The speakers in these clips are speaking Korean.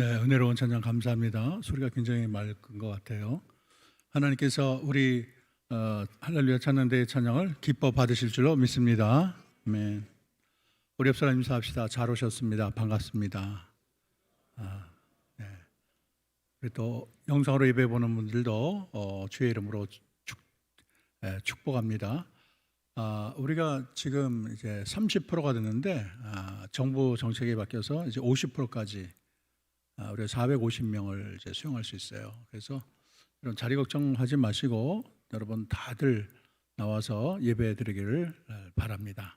네, 은혜로운 찬양 감사합니다. 소리가 굉장히 맑은 것 같아요. 하나님께서 우리 할렐루야 찬양대의 찬양을 기뻐 받으실 줄로 믿습니다. 아멘. 우리 옆 사람 인사합시다. 잘 오셨습니다. 반갑습니다. 네. 우리 또 영상으로 예배 보는 분들도 주의 이름으로 축복합니다. 우리가 지금 이제 30%가 됐는데 정부 정책이 바뀌어서 이제 50%까지 우리가 450명을 이제 수용할 수 있어요. 그래서 이런 자리 걱정하지 마시고 여러분 다들 나와서 예배 드리기를 바랍니다.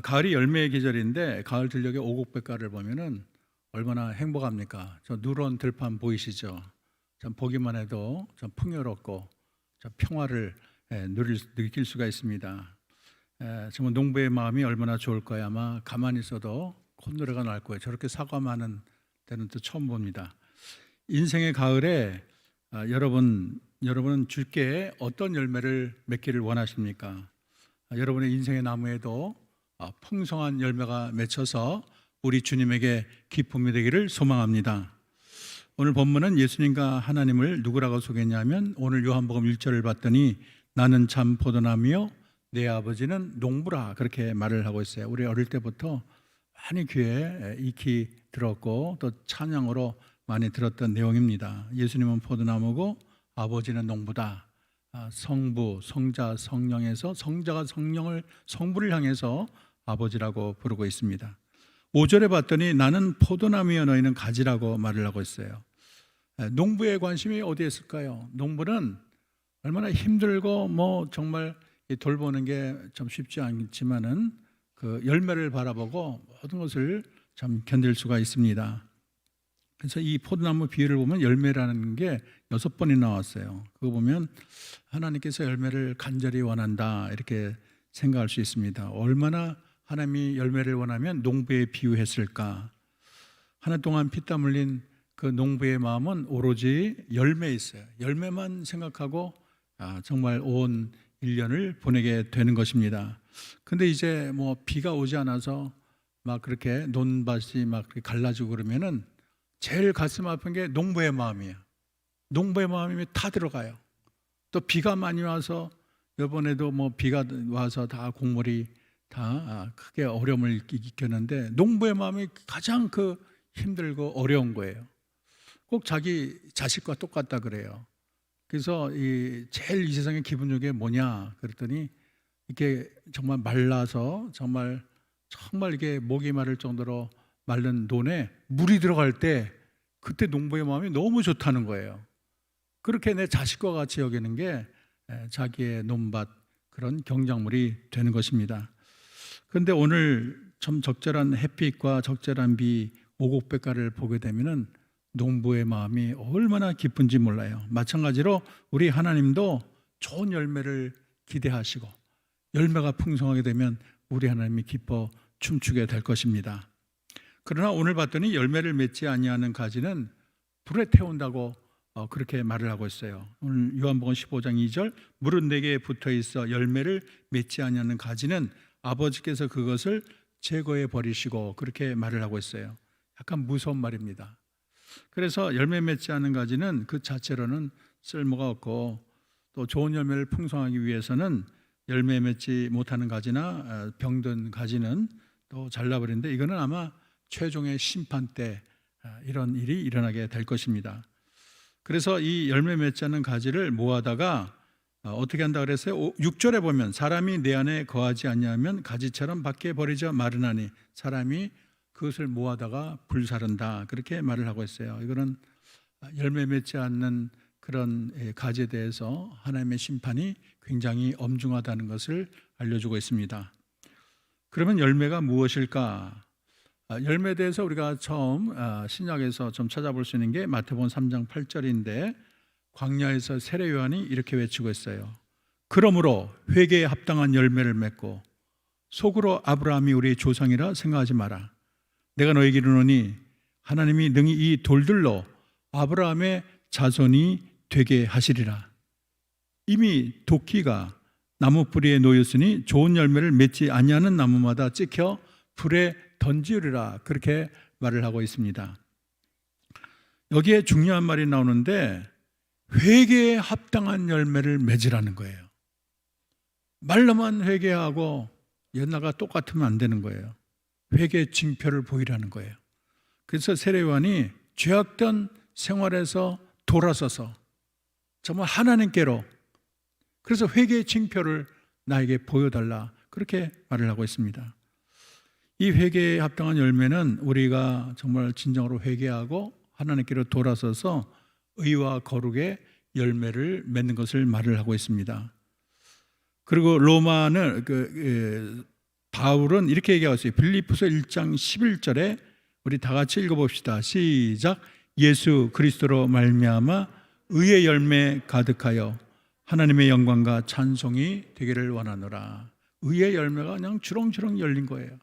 가을이 열매의 계절인데 가을 들녘의 오곡백과를 보면은 얼마나 행복합니까? 저 누런 들판 보이시죠? 참 보기만 해도 참 풍요롭고 참 평화를 느낄 수가 있습니다. 정말 농부의 마음이 얼마나 좋을까요? 아마 가만히 있어도 콧노래가 날 거예요. 저렇게 사과 많은 때는 또 처음 봅니다. 인생의 가을에 여러분은 주께 어떤 열매를 맺기를 원하십니까? 여러분의 인생의 나무에도 풍성한 열매가 맺혀서 우리 주님에게 기쁨이 되기를 소망합니다. 오늘 본문은 예수님과 하나님을 누구라고 소개했냐면 오늘 요한복음 1절을 봤더니 나는 참 포도나무요 내 아버지는 농부라 그렇게 말을 하고 있어요. 우리 어릴 때부터 많이 귀에 익히 들었고 또 찬양으로 많이 들었던 내용입니다. 예수님은 포도나무고 아버지는 농부다. 성부, 성자, 성령에서 성자가 성부를 향해서 아버지라고 부르고 있습니다. 5절에 봤더니 나는 포도나무여 너희는 가지라고 말을 하고 있어요. 농부의 관심이 어디에 있을까요? 농부는 얼마나 힘들고 정말 돌보는 게 좀 쉽지 않지만은 그 열매를 바라보고 모든 것을 참 견딜 수가 있습니다. 그래서 이 포도나무 비유를 보면 열매라는 게 6번이 나왔어요. 그거 보면 하나님께서 열매를 간절히 원한다 이렇게 생각할 수 있습니다. 얼마나 하나님이 열매를 원하면 농부에 비유했을까? 한 해 동안 피땀 흘린 그 농부의 마음은 오로지 열매에 있어요. 열매만 생각하고 정말 온 1년을 보내게 되는 것입니다. 근데 이제 비가 오지 않아서 막 그렇게 논밭이 막 갈라지고 그러면은 제일 가슴 아픈 게 농부의 마음이에요. 농부의 마음이 다 들어가요. 또 비가 많이 와서 이번에도 비가 와서 다 곡물이 다 크게 어려움을 겪었는데 농부의 마음이 가장 힘들고 어려운 거예요. 꼭 자기 자식과 똑같다 그래요. 그래서 제일 이 세상에 기분 좋은 게 뭐냐 그랬더니 이렇게 정말 말라서 정말 이게 목이 마를 정도로 마른 논에 물이 들어갈 때 그때 농부의 마음이 너무 좋다는 거예요. 그렇게 내 자식과 같이 여기는 게 자기의 논밭 그런 경작물이 되는 것입니다. 그런데 오늘 참 적절한 햇빛과 적절한 비 오곡백과를 보게 되면은 농부의 마음이 얼마나 기쁜지 몰라요. 마찬가지로 우리 하나님도 좋은 열매를 기대하시고 열매가 풍성하게 되면 우리 하나님이 기뻐 춤추게 될 것입니다. 그러나 오늘 봤더니 열매를 맺지 아니하는 가지는 불에 태운다고 그렇게 말을 하고 있어요. 오늘 요한복음 15장 2절 물은 내게 붙어 있어 열매를 맺지 아니하는 가지는 아버지께서 그것을 제거해 버리시고 그렇게 말을 하고 있어요. 약간 무서운 말입니다. 그래서 열매 맺지 않는 가지는 그 자체로는 쓸모가 없고 또 좋은 열매를 풍성하기 위해서는 열매 맺지 못하는 가지나 병든 가지는 또 잘라버리는데 이거는 아마 최종의 심판 때 이런 일이 일어나게 될 것입니다. 그래서 이 열매 맺지 않는 가지를 모아다가 어떻게 한다 그랬어요? 6절에 보면 사람이 내 안에 거하지 아니하면 가지처럼 밖에 버리져 마르나니 사람이 그것을 모아다가 불사른다 그렇게 말을 하고 있어요. 이거는 열매 맺지 않는 그런 가지에 대해서 하나님의 심판이 굉장히 엄중하다는 것을 알려주고 있습니다. 그러면 열매가 무엇일까? 열매에 대해서 우리가 처음 신약에서 좀 찾아볼 수 있는 게 마태복음 3장 8절인데 광야에서 세례 요한이 이렇게 외치고 있어요. 그러므로 회개에 합당한 열매를 맺고 속으로 아브라함이 우리의 조상이라 생각하지 마라. 내가 너에게 이르노니 하나님이 능히 이 돌들로 아브라함의 자손이 되게 하시리라. 이미 도끼가 나무 뿌리에 놓였으니 좋은 열매를 맺지 아니하는 나무마다 찍혀 불에 던지리라 그렇게 말을 하고 있습니다. 여기에 중요한 말이 나오는데 회개에 합당한 열매를 맺으라는 거예요. 말로만 회개하고 옛날과 똑같으면 안 되는 거예요. 회개의 징표를 보이라는 거예요. 그래서 세례요한이 죄악된 생활에서 돌아서서 정말 하나님께로, 그래서 회개의 징표를 나에게 보여달라, 그렇게 말을 하고 있습니다. 이 회개에 합당한 열매는 우리가 정말 진정으로 회개하고 하나님께로 돌아서서 의와 거룩의 열매를 맺는 것을 말을 하고 있습니다. 그리고 로마는 바울은 이렇게 얘기하고 있어요. 빌립보서 1장 11절에 우리 다 같이 읽어봅시다. 시작. 예수 그리스도로 말미암아 의의 열매 가득하여 하나님의 영광과 찬송이 되기를 원하노라. 의의 열매가 그냥 주렁주렁 열린 거예요.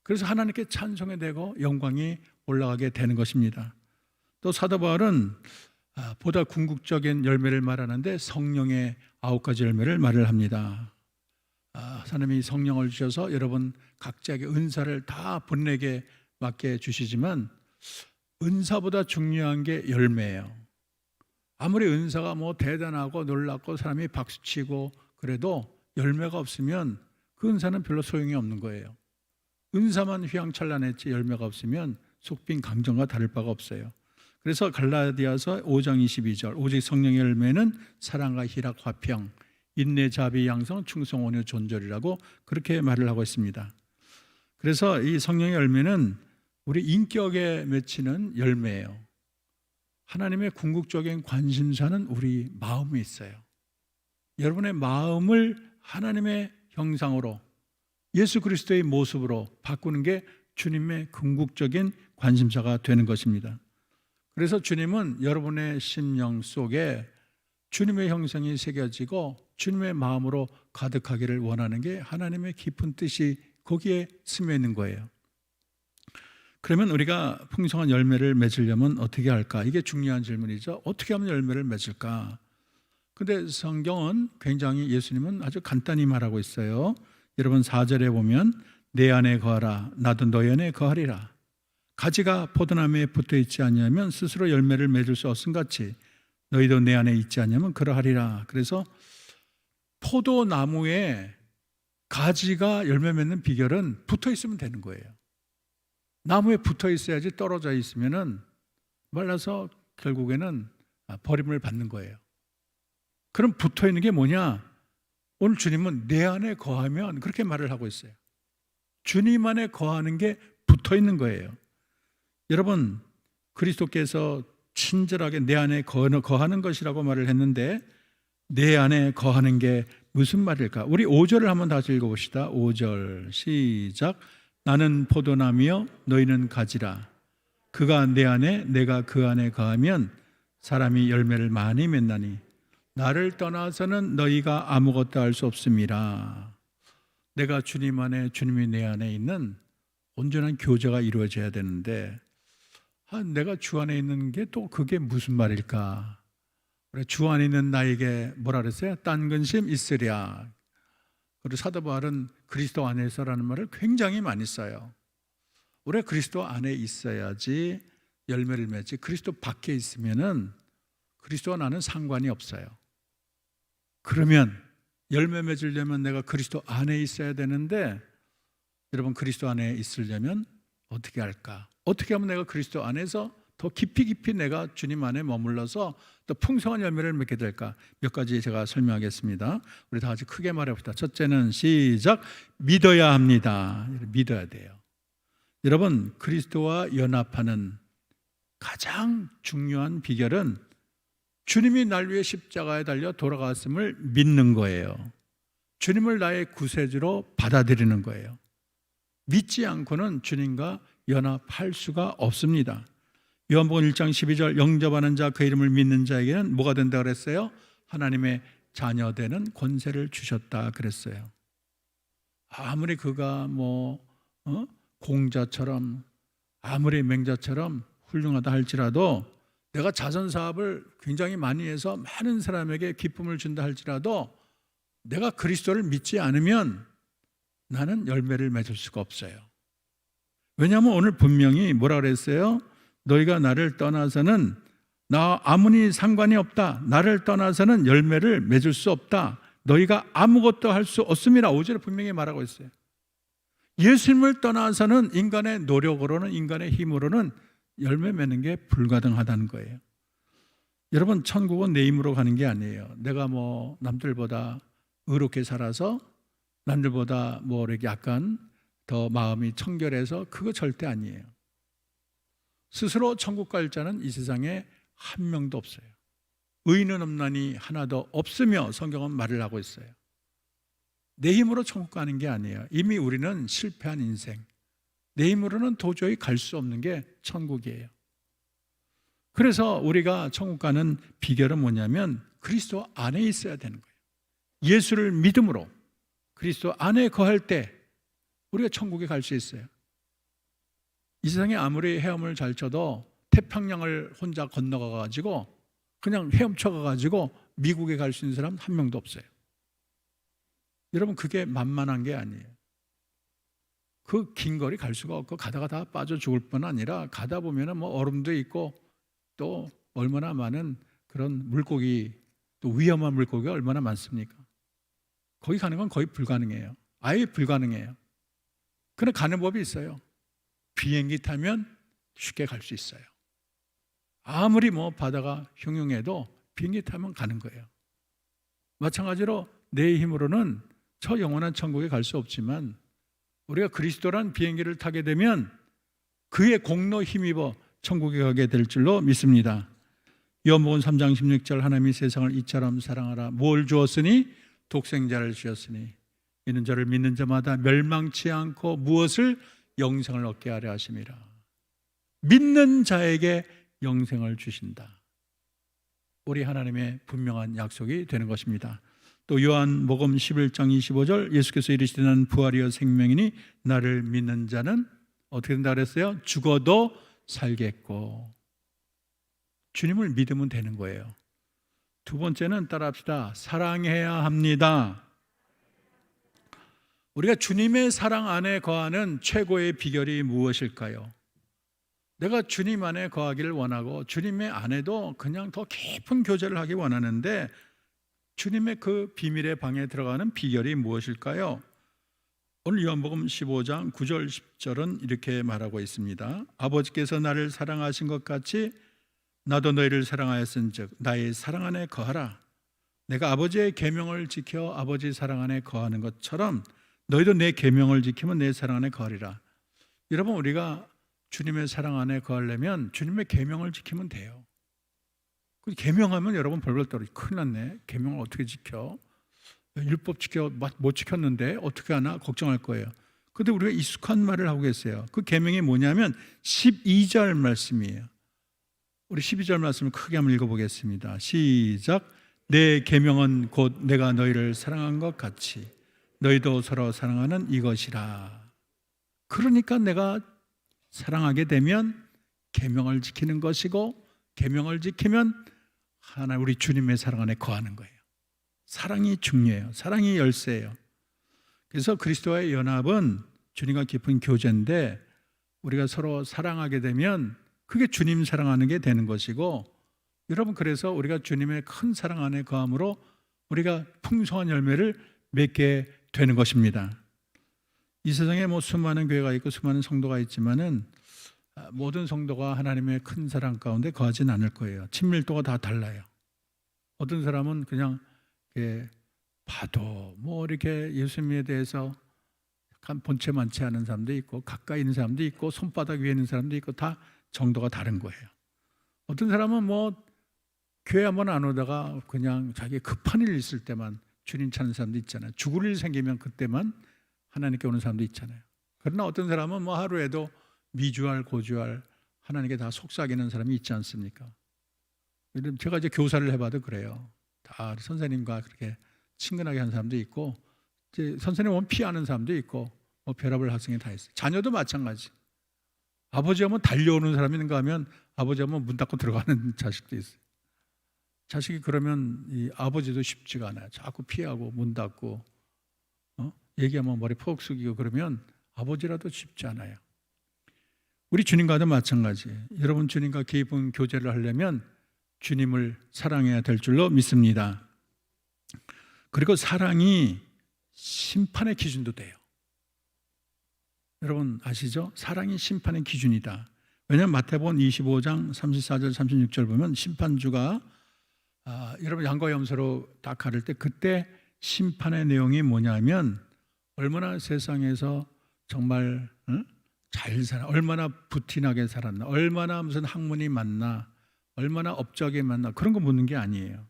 그래서 하나님께 찬송이 되고 영광이 올라가게 되는 것입니다. 또 사도 바울은 보다 궁극적인 열매를 말하는데 성령의 9가지 열매를 말을 합니다. 하나님이 성령을 주셔서 여러분 각자에게 은사를 다 본래게 맡게 주시지만 은사보다 중요한 게 열매예요. 아무리 은사가 뭐 대단하고 놀랍고 사람이 박수치고 그래도 열매가 없으면 그 은사는 별로 소용이 없는 거예요. 은사만 휘황찬란했지 열매가 없으면 속빈 강정과 다를 바가 없어요. 그래서 갈라디아서 5장 22절 오직 성령의 열매는 사랑과 희락, 화평, 인내, 자비, 양성, 충성, 온유, 존절이라고 그렇게 말을 하고 있습니다. 그래서 이 성령의 열매는 우리 인격에 맺히는 열매예요. 하나님의 궁극적인 관심사는 우리 마음에 있어요. 여러분의 마음을 하나님의 형상으로 예수 그리스도의 모습으로 바꾸는 게 주님의 궁극적인 관심사가 되는 것입니다. 그래서 주님은 여러분의 심령 속에 주님의 형상이 새겨지고 주님의 마음으로 가득하기를 원하는 게 하나님의 깊은 뜻이 거기에 스며 있는 거예요. 그러면 우리가 풍성한 열매를 맺으려면 어떻게 할까? 이게 중요한 질문이죠. 어떻게 하면 열매를 맺을까? 근데 성경은 굉장히, 예수님은 아주 간단히 말하고 있어요. 여러분 4절에 보면 내 안에 거하라 나도 너희 안에 거하리라. 가지가 포도나무에 붙어 있지 않냐면 스스로 열매를 맺을 수 없음같이 너희도 내 안에 있지 않냐면 그러하리라. 그래서 포도나무에 가지가 열매 맺는 비결은 붙어 있으면 되는 거예요. 나무에 붙어 있어야지 떨어져 있으면은 말라서 결국에는 버림을 받는 거예요. 그럼 붙어 있는 게 뭐냐? 오늘 주님은 내 안에 거하면 그렇게 말을 하고 있어요. 주님 안에 거하는 게 붙어 있는 거예요. 여러분, 그리스도께서 친절하게 내 안에 거하는 것이라고 말을 했는데 내 안에 거하는 게 무슨 말일까? 우리 5절을 한번 다시 읽어봅시다. 5절 시작. 나는 포도나무여 너희는 가지라. 그가 내 안에 내가 그 안에 거하면 사람이 열매를 많이 맺나니 나를 떠나서는 너희가 아무것도 할 수 없음이라. 내가 주님 안에, 주님이 내 안에 있는 온전한 교제가 이루어져야 되는데 내가 주 안에 있는 게 또 그게 무슨 말일까? 주 안에 있는 나에게 뭐라 그랬어요? 딴 근심 있으랴. 그리고 사도 바울은 그리스도 안에서라는 말을 굉장히 많이 써요. 우리가 그리스도 안에 있어야지 열매를 맺지, 그리스도 밖에 있으면은 그리스도와 나는 상관이 없어요. 그러면 열매 맺으려면 내가 그리스도 안에 있어야 되는데 여러분 그리스도 안에 있으려면 어떻게 할까? 어떻게 하면 내가 그리스도 안에서 더 깊이 내가 주님 안에 머물러서 또 풍성한 열매를 맺게 될까? 몇 가지 제가 설명하겠습니다. 우리 다 같이 크게 말해봅시다. 첫째는 시작. 믿어야 합니다. 믿어야 돼요. 여러분 그리스도와 연합하는 가장 중요한 비결은 주님이 날 위해 십자가에 달려 돌아갔음을 믿는 거예요. 주님을 나의 구세주로 받아들이는 거예요. 믿지 않고는 주님과 연합할 수가 없습니다. 요한복음 1장 12절 영접하는 자 그 이름을 믿는 자에게는 뭐가 된다 그랬어요? 하나님의 자녀 되는 권세를 주셨다 그랬어요. 아무리 그가 공자처럼 아무리 맹자처럼 훌륭하다 할지라도 내가 자선사업을 굉장히 많이 해서 많은 사람에게 기쁨을 준다 할지라도 내가 그리스도를 믿지 않으면 나는 열매를 맺을 수가 없어요. 왜냐하면 오늘 분명히 뭐라 그랬어요? 너희가 나를 떠나서는 나 아무니 상관이 없다. 나를 떠나서는 열매를 맺을 수 없다. 너희가 아무것도 할 수 없음이라 5절에 분명히 말하고 있어요. 예수님을 떠나서는 인간의 노력으로는, 인간의 힘으로는 열매 맺는 게 불가능하다는 거예요. 여러분, 천국은 내 힘으로 가는 게 아니에요. 내가 뭐 남들보다 의롭게 살아서, 남들보다 뭐 이렇게 약간 더 마음이 청결해서, 그거 절대 아니에요. 스스로 천국 갈 자는 이 세상에 한 명도 없어요. 의인은 없나니 하나도 없으며 성경은 말을 하고 있어요. 내 힘으로 천국 가는 게 아니에요. 이미 우리는 실패한 인생, 내 힘으로는 도저히 갈 수 없는 게 천국이에요. 그래서 우리가 천국 가는 비결은 뭐냐면 그리스도 안에 있어야 되는 거예요. 예수를 믿음으로 그리스도 안에 거할 때 우리가 천국에 갈 수 있어요. 이 세상에 아무리 헤엄을 잘 쳐도 태평양을 혼자 건너가가지고 그냥 헤엄쳐가가지고 미국에 갈 수 있는 사람 한 명도 없어요. 여러분, 그게 만만한 게 아니에요. 그 긴 거리 갈 수가 없고 가다가 다 빠져 죽을 뿐 아니라 가다 보면은 뭐 얼음도 있고 또 얼마나 많은 그런 물고기, 또 위험한 물고기가 얼마나 많습니까? 거기 가는 건 거의 불가능해요. 아예 불가능해요. 그러나 가는 법이 있어요. 비행기 타면 쉽게 갈 수 있어요. 아무리 뭐 바다가 흉흉해도 비행기 타면 가는 거예요. 마찬가지로 내 힘으로는 저 영원한 천국에 갈 수 없지만 우리가 그리스도란 비행기를 타게 되면 그의 공로 힘입어 천국에 가게 될 줄로 믿습니다. 요한복음 3장 16절 하나님이 세상을 이처럼 사랑하라. 뭘 주었으니? 독생자를 주었으니 이는 저를 믿는 자마다 멸망치 않고 무엇을? 영생을 얻게 하려 하심이라. 믿는 자에게 영생을 주신다. 우리 하나님의 분명한 약속이 되는 것입니다. 또 요한복음 11장 25절 예수께서 이르시되 나는 부활이요 생명이니 나를 믿는 자는 어떻게 된다 그랬어요? 죽어도 살겠고. 주님을 믿으면 되는 거예요. 두 번째는 따라합시다. 사랑해야 합니다. 우리가 주님의 사랑 안에 거하는 최고의 비결이 무엇일까요? 내가 주님 안에 거하기를 원하고 주님의 안에도 그냥 더 깊은 교제를 하기 원하는데 주님의 그 비밀의 방에 들어가는 비결이 무엇일까요? 오늘 요한복음 15장 9절 10절은 이렇게 말하고 있습니다. 아버지께서 나를 사랑하신 것 같이 나도 너희를 사랑하였은즉 나의 사랑 안에 거하라. 내가 아버지의 계명을 지켜 아버지 사랑 안에 거하는 것처럼 너희도 내 계명을 지키면 내 사랑 안에 거하리라. 여러분, 우리가 주님의 사랑 안에 거하려면 주님의 계명을 지키면 돼요. 그 계명하면 여러분 벌벌 떨어. 큰일 났네. 계명을 어떻게 지켜? 율법 못 지켰는데 어떻게 하나 걱정할 거예요. 그런데 우리가 익숙한 말을 하고 계세요. 그 계명이 뭐냐면 12절 말씀이에요. 우리 12절 말씀을 크게 한번 읽어보겠습니다. 시작. 내 계명은 곧 내가 너희를 사랑한 것 같이 너희도 서로 사랑하는 이것이라. 그러니까 내가 사랑하게 되면 계명을 지키는 것이고 계명을 지키면 하나님 우리 주님의 사랑 안에 거하는 거예요. 사랑이 중요해요. 사랑이 열쇠예요. 그래서 그리스도와의 연합은 주님과 깊은 교제인데 우리가 서로 사랑하게 되면 그게 주님 사랑하는 게 되는 것이고 여러분, 그래서 우리가 주님의 큰 사랑 안에 거함으로 우리가 풍성한 열매를 맺게 되는 것입니다. 이 세상에 뭐 수많은 교회가 있고 수많은 성도가 있지만은 모든 성도가 하나님의 큰 사랑 가운데 거하지는 않을 거예요. 친밀도가 다 달라요. 어떤 사람은 그냥 봐도 뭐 이렇게 예수님에 대해서 약간 본체 많지 않은 사람도 있고 가까이 있는 사람도 있고 손바닥 위에 있는 사람도 있고 다 정도가 다른 거예요. 어떤 사람은 뭐 교회 한번 안 오다가 그냥 자기 급한 일 있을 때만 주님 찾는 사람도 있잖아요. 죽을 일 생기면 그때만 하나님께 오는 사람도 있잖아요. 그러나 어떤 사람은 뭐 하루에도 미주알 고주알 하나님께 다 속삭이는 사람이 있지 않습니까? 제가 이제 교사를 해봐도 그래요. 다 선생님과 그렇게 친근하게 한 사람도 있고 이제 선생님 오면 피하는 사람도 있고 뭐 별의별 학생이 다 있어요. 자녀도 마찬가지. 아버지 하면 달려오는 사람이 있는가 하면 아버지 하면 문 닫고 들어가는 자식도 있어요. 자식이 그러면 이 아버지도 쉽지가 않아요. 자꾸 피하고 문 닫고 얘기하면 머리 푹 숙이고 그러면 아버지라도 쉽지 않아요. 우리 주님과도 마찬가지. 여러분 주님과 깊은 교제를 하려면 주님을 사랑해야 될 줄로 믿습니다. 그리고 사랑이 심판의 기준도 돼요. 여러분 아시죠? 사랑이 심판의 기준이다. 왜냐하면 마태복음 25장 34절 36절 보면 심판주가 여러분 양과 염소로 딱 가를 때 그때 심판의 내용이 뭐냐면 얼마나 세상에서 정말 잘 살아, 얼마나 부티나게 살았나, 얼마나 무슨 학문이 많나, 얼마나 업적이 많나, 그런 거 묻는 게 아니에요.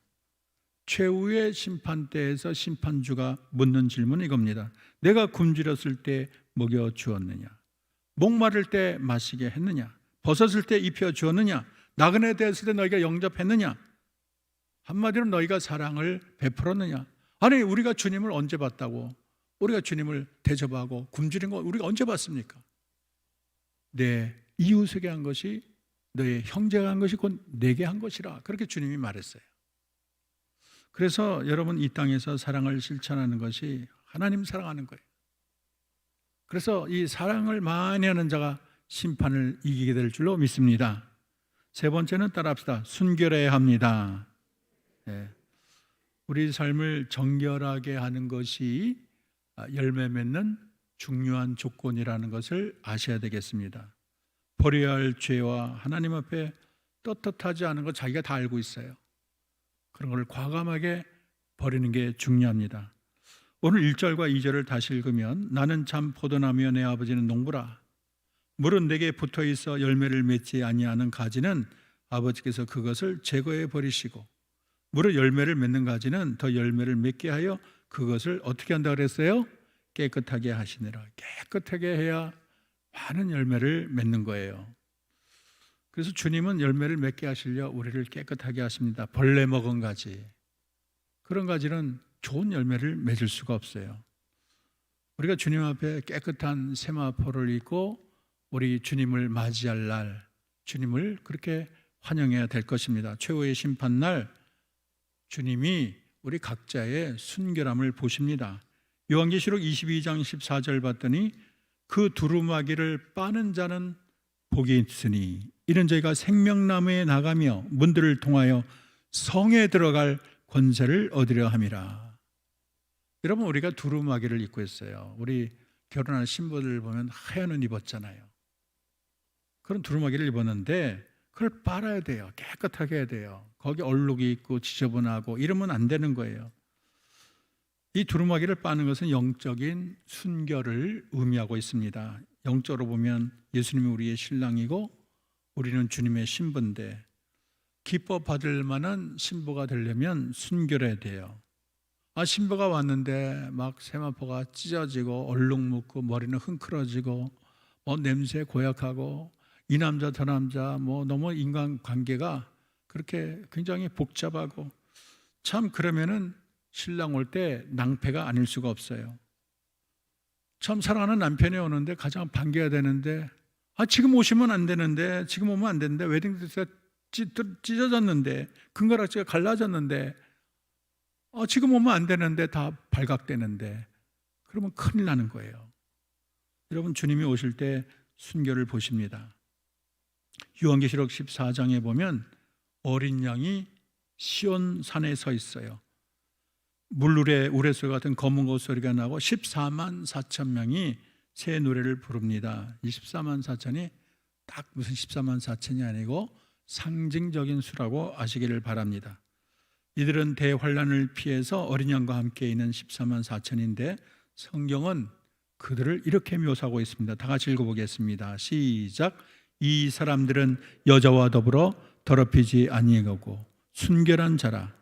최후의 심판대에서 심판주가 묻는 질문은 이겁니다. 내가 굶주렸을 때 먹여 주었느냐, 목마를 때 마시게 했느냐, 벗었을 때 입혀 주었느냐, 나그네 되었을 때 너희가 영접했느냐, 한마디로 너희가 사랑을 베풀었느냐. 아니 우리가 주님을 언제 봤다고, 우리가 주님을 대접하고 굶주린 거 우리가 언제 봤습니까? 내 이웃에게 한 것이 너의 형제가 한 것이 곧 내게 한 것이라, 그렇게 주님이 말했어요. 그래서 여러분 이 땅에서 사랑을 실천하는 것이 하나님 사랑하는 거예요. 그래서 이 사랑을 많이 하는 자가 심판을 이기게 될 줄로 믿습니다. 세 번째는 따라합시다. 순결해야 합니다. 우리 삶을 정결하게 하는 것이 열매 맺는 중요한 조건이라는 것을 아셔야 되겠습니다. 버려야 할 죄와 하나님 앞에 떳떳하지 않은 것 자기가 다 알고 있어요. 그런 걸 과감하게 버리는 게 중요합니다. 오늘 1절과 2절을 다시 읽으면 나는 참 포도나무여 내 아버지는 농부라. 물은 내게 붙어 있어 열매를 맺지 아니하는 가지는 아버지께서 그것을 제거해 버리시고 무릇 열매를 맺는 가지는 더 열매를 맺게 하여 그것을 어떻게 한다 그랬어요? 깨끗하게 하시느라. 깨끗하게 해야 많은 열매를 맺는 거예요. 그래서 주님은 열매를 맺게 하시려 우리를 깨끗하게 하십니다. 벌레 먹은 가지, 그런 가지는 좋은 열매를 맺을 수가 없어요. 우리가 주님 앞에 깨끗한 세마포를 입고 우리 주님을 맞이할 날, 주님을 그렇게 환영해야 될 것입니다. 최후의 심판날 주님이 우리 각자의 순결함을 보십니다. 요한계시록 22장 14절 봤더니 그 두루마기를 빠는 자는 복이 있으니 이는 저희가 생명나무에 나가며 문들을 통하여 성에 들어갈 권세를 얻으려 함이라. 여러분 우리가 두루마기를 입고 있어요. 우리 결혼한 신부들 보면 하얀 옷 입었잖아요. 그런 두루마기를 입었는데 그걸 빨아야 돼요. 깨끗하게 해야 돼요. 거기 얼룩이 있고 지저분하고 이러면 안 되는 거예요. 이 두루마기를 빠는 것은 영적인 순결을 의미하고 있습니다. 영적으로 보면 예수님이 우리의 신랑이고 우리는 주님의 신부인데 기뻐 받을 만한 신부가 되려면 순결해야 돼요. 신부가 왔는데 막 세마포가 찢어지고 얼룩 묻고 머리는 흥크러지고 냄새 고약하고 이 남자 저 남자 너무 인간관계가 그렇게 굉장히 복잡하고 참 그러면은 신랑 올 때 낭패가 아닐 수가 없어요. 참 사랑하는 남편이 오는데 가장 반겨야 되는데 지금 오시면 안 되는데, 지금 오면 안 되는데, 웨딩드레스가 찢어졌는데, 금가락지가 갈라졌는데, 지금 오면 안 되는데, 다 발각되는데, 그러면 큰일 나는 거예요. 여러분 주님이 오실 때 순결을 보십니다. 요한계시록 14장에 보면 어린 양이 시온 산에 서 있어요. 물울에 우레소리 같은 검은 고소리가 나고 14만 4천 명이 새 노래를 부릅니다. 이 14만 4천이 딱 무슨 14만 4천이 아니고 상징적인 수라고 아시기를 바랍니다. 이들은 대환란을 피해서 어린 양과 함께 있는 14만 4천인데 성경은 그들을 이렇게 묘사하고 있습니다. 다 같이 읽어보겠습니다. 시작. 이 사람들은 여자와 더불어 더럽히지 아니하고 순결한 자라.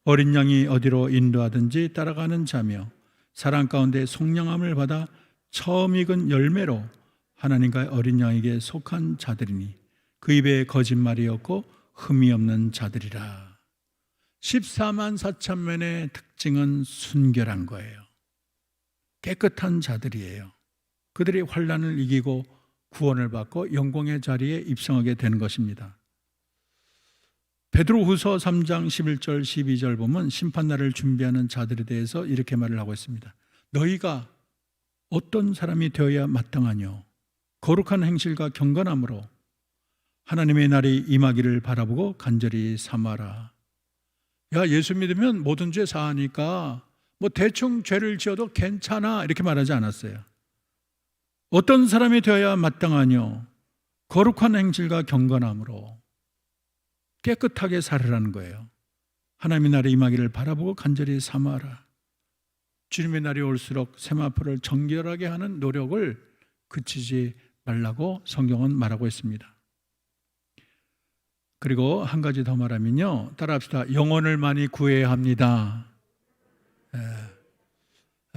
어린 양이 어디로 인도하든지 따라가는 자며 사랑 가운데 속량함을 받아 처음 익은 열매로 하나님과 어린 양에게 속한 자들이니 그 입에 거짓말이 없고 흠이 없는 자들이라. 14만 4천 명의 특징은 순결한 거예요. 깨끗한 자들이에요. 그들이 환난을 이기고 구원을 받고 영광의 자리에 입성하게 되는 것입니다. 베드로후서 3장 11절 12절 보면 심판날을 준비하는 자들에 대해서 이렇게 말을 하고 있습니다. 너희가 어떤 사람이 되어야 마땅하뇨? 거룩한 행실과 경건함으로 하나님의 날이 임하기를 바라보고 간절히 삼아라. 야, 예수 믿으면 모든 죄 사하니까 뭐 대충 죄를 지어도 괜찮아 이렇게 말하지 않았어요. 어떤 사람이 되어야 마땅하뇨? 거룩한 행실과 경건함으로 깨끗하게 살으라는 거예요. 하나님의 날이 임하기를 바라보고 간절히 삼아라. 주님의 날이 올수록 세마포를 정결하게 하는 노력을 그치지 말라고 성경은 말하고 있습니다. 그리고 한 가지 더 말하면요, 따라합시다. 영혼을 많이 구해야 합니다.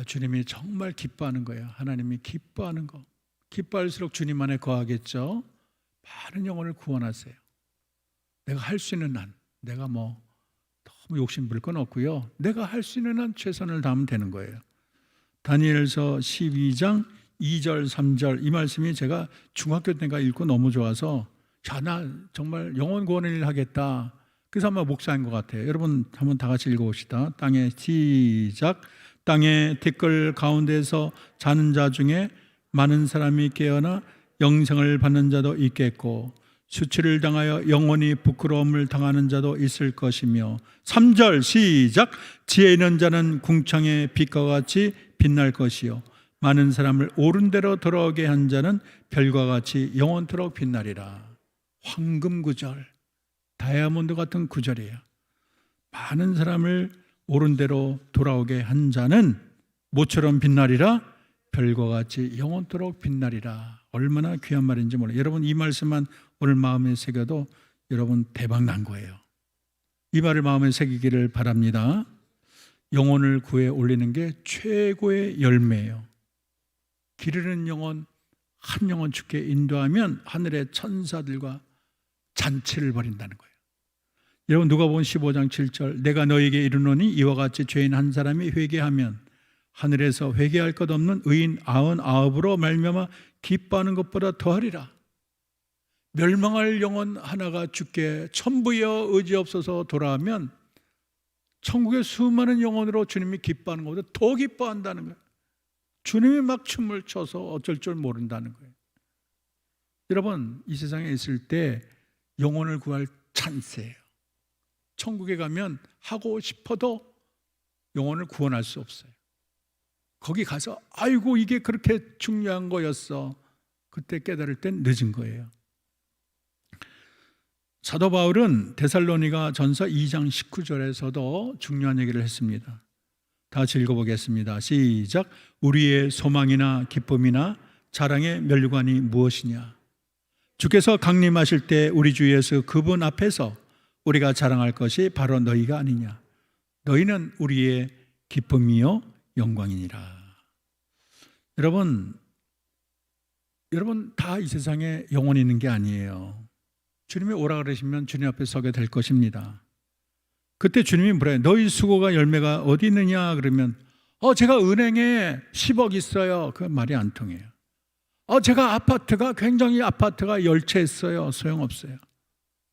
주님이 정말 기뻐하는 거예요. 하나님이 기뻐하는 거. 기뻐할수록 주님 안에 거하겠죠. 많은 영혼을 구원하세요. 내가 할 수 있는 한, 내가 뭐 너무 욕심 부릴 건 없고요, 내가 할 수 있는 한 최선을 다하면 되는 거예요. 다니엘서 12장 2절 3절 이 말씀이 제가 중학교 때가 읽고 너무 좋아서 자, 나 정말 영혼 구원의 일 하겠다. 그래서 아마 목사인 것 같아요. 여러분 한번 다 같이 읽어봅시다. 땅에 시작. 땅의 댓글 가운데서 자는 자 중에 많은 사람이 깨어나 영생을 받는 자도 있겠고 수치를 당하여 영원히 부끄러움을 당하는 자도 있을 것이며 3절 시작. 지혜 있는 자는 궁창의 빛과 같이 빛날 것이요 많은 사람을 옳은 대로 돌아오게 한 자는 별과 같이 영원토록 빛나리라. 황금 구절, 다이아몬드 같은 구절이에요. 많은 사람을 옳은 대로 돌아오게 한 자는 모처럼 빛나리라. 별과 같이 영원토록 빛나리라. 얼마나 귀한 말인지 몰라요. 여러분 이 말씀만 오늘 마음에 새겨도 여러분 대박 난 거예요. 이 말을 마음에 새기기를 바랍니다. 영혼을 구해 올리는 게 최고의 열매예요. 기르는 영혼, 한 영혼 주께 인도하면 하늘의 천사들과 잔치를 벌인다는 거예요. 여러분 누가복음 15장 7절 내가 너에게 이르노니 이와 같이 죄인 한 사람이 회개하면 하늘에서 회개할 것 없는 의인 99으로 말미암아 기뻐하는 것보다 더하리라. 멸망할 영혼 하나가 주께 천부여 의지 없어서 돌아오면 천국의 수많은 영혼으로 주님이 기뻐하는 것보다 더 기뻐한다는 거예요. 주님이 막 춤을 춰서 어쩔 줄 모른다는 거예요. 여러분 이 세상에 있을 때 영혼을 구할 찬스예요. 천국에 가면 하고 싶어도 영혼을 구원할 수 없어요. 거기 가서 아이고 이게 그렇게 중요한 거였어. 그때 깨달을 땐 늦은 거예요. 사도 바울은 데살로니가 전서 2장 19절에서도 중요한 얘기를 했습니다. 다 같이 읽어보겠습니다. 시작. 우리의 소망이나 기쁨이나 자랑의 멸류관이 무엇이냐? 주께서 강림하실 때 우리 주 예수 그분 앞에서 우리가 자랑할 것이 바로 너희가 아니냐? 너희는 우리의 기쁨이요 영광이니라. 여러분 다 이 세상에 영원히 있는 게 아니에요. 주님이 오라 그러시면 주님 앞에 서게 될 것입니다. 그때 주님이 물어요. 너희 수고가 열매가 어디 있느냐? 그러면 제가 은행에 10억 있어요. 그 말이 안 통해요. 제가 굉장히 아파트가 10채 있어요. 소용없어요.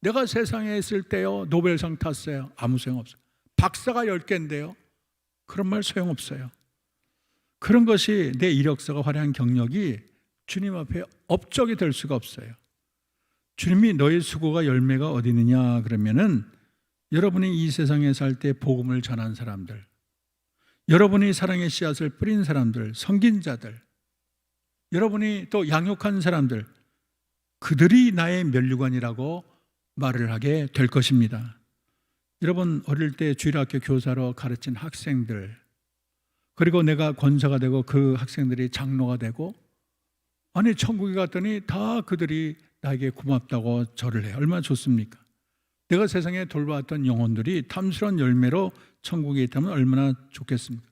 내가 세상에 있을 때요 노벨상 탔어요. 아무 소용없어요. 박사가 10개인데요 그런 말 소용없어요. 그런 것이 내 이력서가 화려한 경력이 주님 앞에 업적이 될 수가 없어요. 주님이 너의 수고가 열매가 어디 있느냐 그러면은 여러분이 이 세상에 살 때 복음을 전한 사람들, 여러분이 사랑의 씨앗을 뿌린 사람들, 성긴자들, 여러분이 또 양육한 사람들, 그들이 나의 멸류관이라고 말을 하게 될 것입니다. 여러분 어릴 때 주일학교 교사로 가르친 학생들, 그리고 내가 권사가 되고 그 학생들이 장로가 되고 아니 천국에 갔더니 다 그들이 나에게 고맙다고 절을 해요. 얼마나 좋습니까? 내가 세상에 돌봐왔던 영혼들이 탐스러운 열매로 천국에 있다면 얼마나 좋겠습니까?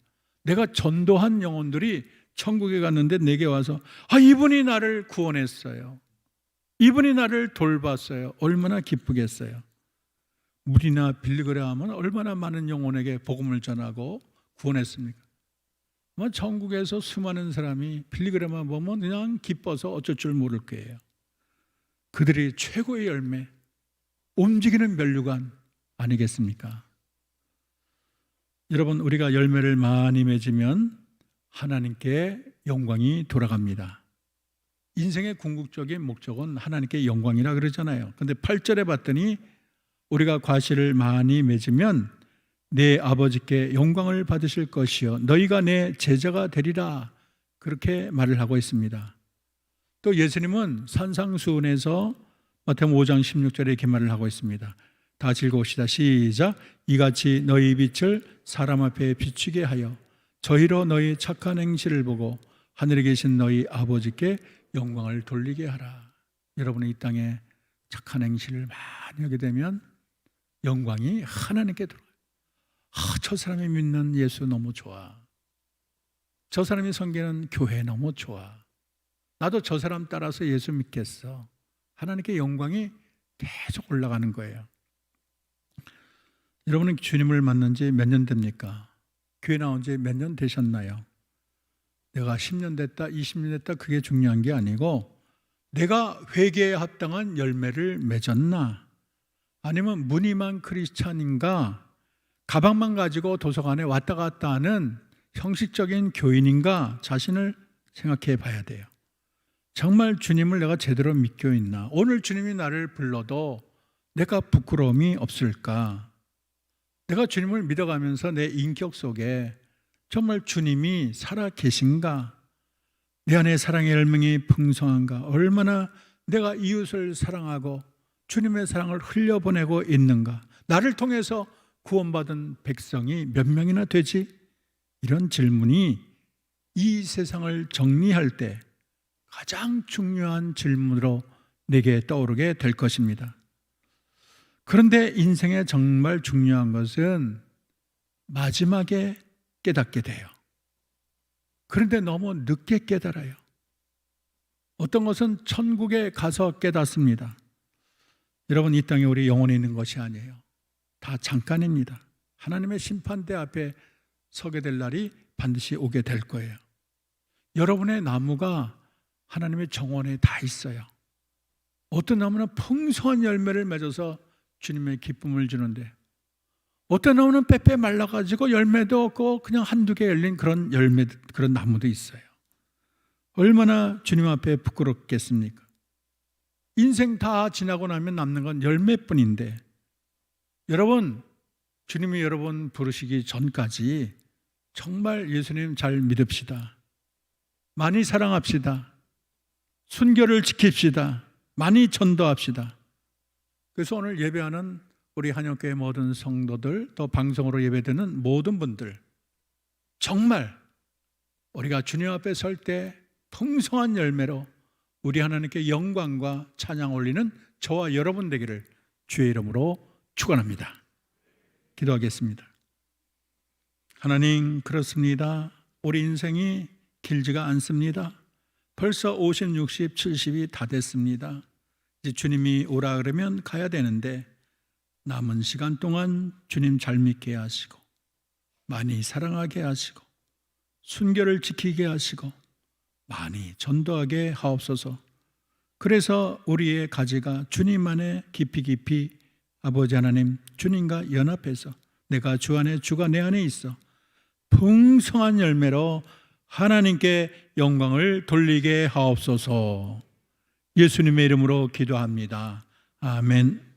내가 전도한 영혼들이 천국에 갔는데 내게 와서 이분이 나를 구원했어요. 이분이 나를 돌봤어요. 얼마나 기쁘겠어요. 물이나 빌리그레함은 얼마나 많은 영혼에게 복음을 전하고 구원했습니까? 천국에서 수많은 사람이 빌리그레만 보면 그냥 기뻐서 어쩔 줄 모를 거예요. 그들이 최고의 열매, 움직이는 멸류관 아니겠습니까? 여러분 우리가 열매를 많이 맺으면 하나님께 영광이 돌아갑니다. 인생의 궁극적인 목적은 하나님께 영광이라 그러잖아요. 근데 8절에 봤더니 우리가 과실을 많이 맺으면 내 아버지께 영광을 받으실 것이요 너희가 내 제자가 되리라, 그렇게 말을 하고 있습니다. 또 예수님은 산상수훈에서 마태복음 5장 16절에 이렇게 말을 하고 있습니다. 다 읽어봅시다. 시작. 이같이 너희 빛을 사람 앞에 비추게 하여 저희로 너희 착한 행실을 보고 하늘에 계신 너희 아버지께 영광을 돌리게 하라. 여러분의 이 땅에 착한 행실을 많이 하게 되면 영광이 하나님께 들어가요. 저 사람이 믿는 예수 너무 좋아. 저 사람이 섬기는 교회 너무 좋아. 나도 저 사람 따라서 예수 믿겠어. 하나님께 영광이 계속 올라가는 거예요. 여러분은 주님을 만난 지 몇 년 됩니까? 교회 나온 지 몇 년 되셨나요? 내가 10년 됐다, 20년 됐다, 그게 중요한 게 아니고 내가 회개에 합당한 열매를 맺었나? 아니면 무늬만 크리스찬인가? 가방만 가지고 도서관에 왔다 갔다 하는 형식적인 교인인가? 자신을 생각해 봐야 돼요. 정말 주님을 내가 제대로 믿고 있나? 오늘 주님이 나를 불러도 내가 부끄러움이 없을까? 내가 주님을 믿어가면서 내 인격 속에 정말 주님이 살아 계신가? 내 안에 사랑의 열명이 풍성한가? 얼마나 내가 이웃을 사랑하고 주님의 사랑을 흘려보내고 있는가? 나를 통해서 구원받은 백성이 몇 명이나 되지? 이런 질문이 이 세상을 정리할 때 가장 중요한 질문으로 내게 떠오르게 될 것입니다. 그런데 인생에 정말 중요한 것은 마지막에 깨닫게 돼요. 그런데 너무 늦게 깨달아요. 어떤 것은 천국에 가서 깨닫습니다. 여러분, 이 땅에 우리 영원히 있는 것이 아니에요. 다 잠깐입니다. 하나님의 심판대 앞에 서게 될 날이 반드시 오게 될 거예요. 여러분의 나무가 하나님의 정원에 다 있어요. 어떤 나무는 풍성한 열매를 맺어서 주님의 기쁨을 주는데 어떤 나무는 빼빼 말라가지고 열매도 없고 그냥 한두 개 열린 그런 나무도 있어요. 얼마나 주님 앞에 부끄럽겠습니까? 인생 다 지나고 나면 남는 건 열매뿐인데, 여러분, 주님이 여러분 부르시기 전까지 정말 예수님 잘 믿읍시다. 많이 사랑합시다. 순결을 지킵시다. 많이 전도합시다. 그래서 오늘 예배하는 우리 한영교회 모든 성도들, 또 방송으로 예배드리는 모든 분들, 정말 우리가 주님 앞에 설 때 풍성한 열매로 우리 하나님께 영광과 찬양 올리는 저와 여러분 되기를 주의 이름으로 축원합니다. 기도하겠습니다. 하나님, 그렇습니다. 우리 인생이 길지가 않습니다. 벌써 50, 60, 70이 다 됐습니다. 이제 주님이 오라 그러면 가야 되는데 남은 시간 동안 주님 잘 믿게 하시고 많이 사랑하게 하시고 순결을 지키게 하시고 많이 전도하게 하옵소서. 그래서 우리의 가지가 주님 안에 깊이 아버지 하나님, 주님과 연합해서 내가 주 안에, 주가 내 안에 있어 풍성한 열매로 하나님께 영광을 돌리게 하옵소서. 예수님의 이름으로 기도합니다. 아멘.